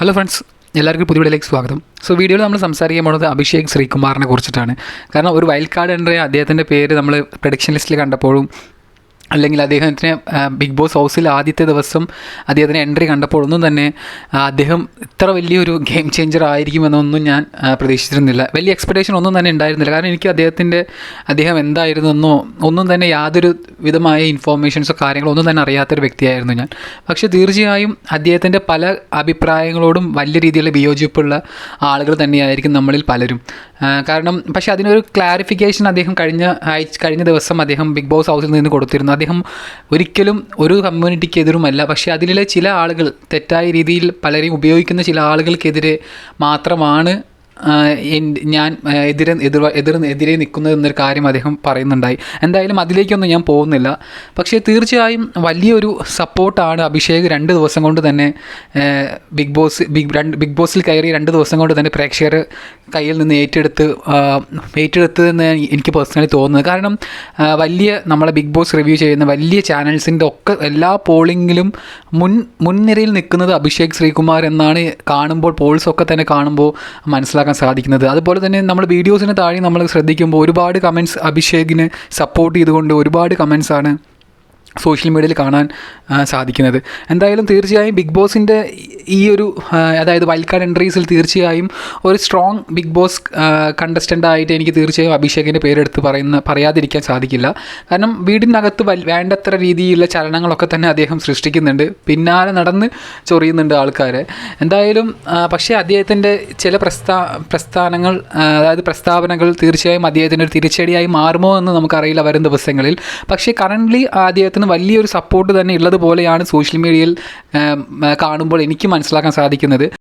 Hello friends, എല്ലാവർക്കും പുതിയ വീഡിയോയിലേക്ക് സ്വാഗതം. വീഡിയോയിൽ നമ്മൾ സംസാരിക്കാൻ പോകുന്നത് അഭിഷേക് ശ്രീകുമാറിനെ കുറിച്ചിട്ടാണ്. കാരണം ഒരു വൈൽഡ് കാർഡ് എൻട്രി അദ്ദേഹത്തിൻ്റെ പേര് നമ്മൾ പ്രഡിക്ഷൻ ലിസ്റ്റിൽ കണ്ടപ്പോഴും അല്ലെങ്കിൽ അദ്ദേഹത്തിന് ബിഗ് ബോസ് ഹൗസിൽ ആദ്യത്തെ ദിവസം അദ്ദേഹത്തിന് എൻട്രി കണ്ടപ്പോഴൊന്നും തന്നെ അദ്ദേഹം ഇത്ര വലിയൊരു ഗെയിം ചേഞ്ചർ ആയിരിക്കുമെന്നൊന്നും ഞാൻ പ്രതീക്ഷിച്ചിരുന്നില്ല. വലിയ എക്സ്പെക്റ്റേഷൻ ഒന്നും തന്നെ ഉണ്ടായിരുന്നില്ല. കാരണം എനിക്ക് അദ്ദേഹം എന്തായിരുന്നെന്നോ ഒന്നും തന്നെ യാതൊരു വിധമായ ഇൻഫോർമേഷൻസോ കാര്യങ്ങളോ ഒന്നും തന്നെ അറിയാത്തൊരു വ്യക്തിയായിരുന്നു ഞാൻ. പക്ഷേ തീർച്ചയായും അദ്ദേഹത്തിൻ്റെ പല അഭിപ്രായങ്ങളോടും വലിയ രീതിയിലുള്ള വിയോജിപ്പുള്ള ആളുകൾ തന്നെയായിരിക്കും നമ്മളിൽ പലരും. കാരണം പക്ഷേ അതിനൊരു ക്ലാരിഫിക്കേഷൻ അദ്ദേഹം കഴിഞ്ഞ ദിവസം അദ്ദേഹം ബിഗ് ബോസ് ഹൗസിൽ നിന്ന് കൊടുത്തിരുന്നു. അദ്ദേഹം ഒരിക്കലും ഒരു കമ്മ്യൂണിറ്റിക്ക് എതിരുമല്ല, പക്ഷേ അതിലെ ചില ആളുകൾ തെറ്റായ രീതിയിൽ പലരെയും ഉപയോഗിക്കുന്ന ചില ആളുകൾക്കെതിരെ മാത്രമാണ് ഞാൻ എതിരെ നിൽക്കുന്നത് എന്നൊരു കാര്യം അദ്ദേഹം പറയുന്നുണ്ടായി. എന്തായാലും അതിലേക്കൊന്നും ഞാൻ പോകുന്നില്ല. പക്ഷേ തീർച്ചയായും വലിയൊരു സപ്പോർട്ടാണ് അഭിഷേക് 2 ദിവസം കൊണ്ട് തന്നെ ബിഗ് ബോസിൽ കയറി 2 ദിവസം കൊണ്ട് തന്നെ പ്രേക്ഷകർ കയ്യിൽ നിന്ന് ഏറ്റെടുത്തതെന്ന് എനിക്ക് പേഴ്സണലി തോന്നുന്നത്. കാരണം നമ്മളെ ബിഗ് ബോസ് റിവ്യൂ ചെയ്യുന്ന വലിയ ചാനൽസിൻ്റെ ഒക്കെ എല്ലാ പോളിങ്ങിലും മുൻനിരയിൽ നിൽക്കുന്നത് അഭിഷേക് ശ്രീകുമാർ എന്നാണ് പോൾസൊക്കെ തന്നെ കാണുമ്പോൾ മനസ്സിലാക്കാൻ സാധിക്കുന്നത്. അതുപോലെ തന്നെ നമ്മൾ വീഡിയോസിന് താഴെ നമ്മൾ ശ്രദ്ധിക്കുമ്പോൾ ഒരുപാട് കമൻറ്റ്സ് അഭിഷേകിന് സപ്പോർട്ട് ചെയ്തുകൊണ്ട് ഒരുപാട് കമൻറ്റ്സാണ് സോഷ്യൽ മീഡിയയിൽ കാണാൻ സാധിക്കുന്നത്. എന്തായാലും തീർച്ചയായും ബിഗ് ബോസിൻ്റെ ഈ ഒരു അതായത് വൈൽഡ് കാർഡ് എൻട്രീസിൽ തീർച്ചയായും ഒരു സ്ട്രോങ് ബിഗ് ബോസ് കണ്ടസ്റ്റൻ്റായിട്ട് എനിക്ക് തീർച്ചയായും അഭിഷേകിൻ്റെ പേരെടുത്ത് പറയാതിരിക്കാൻ സാധിക്കില്ല. കാരണം വീടിനകത്ത് വേണ്ടത്ര രീതിയിലുള്ള ചലനങ്ങളൊക്കെ തന്നെ അദ്ദേഹം സൃഷ്ടിക്കുന്നുണ്ട്, പിന്നാലെ നടന്ന് ചൊറിയുന്നുണ്ട് ആൾക്കാരെ. എന്തായാലും പക്ഷേ അദ്ദേഹത്തിൻ്റെ ചില പ്രസ്താവനകൾ തീർച്ചയായും അദ്ദേഹത്തിൻ്റെ ഒരു തിരിച്ചടിയായി മാറുമോ എന്ന് നമുക്കറിയില്ല വരും ദിവസങ്ങളിൽ. പക്ഷേ കറൻ്റ്ലി അദ്ദേഹത്തിന് വലിയൊരു സപ്പോർട്ട് തന്നെ ഉള്ളതുപോലെയാണ് സോഷ്യൽ മീഡിയയിൽ കാണുമ്പോൾ എനിക്ക് മനസ്സിലാക്കാൻ സാധിക്കുന്നത്.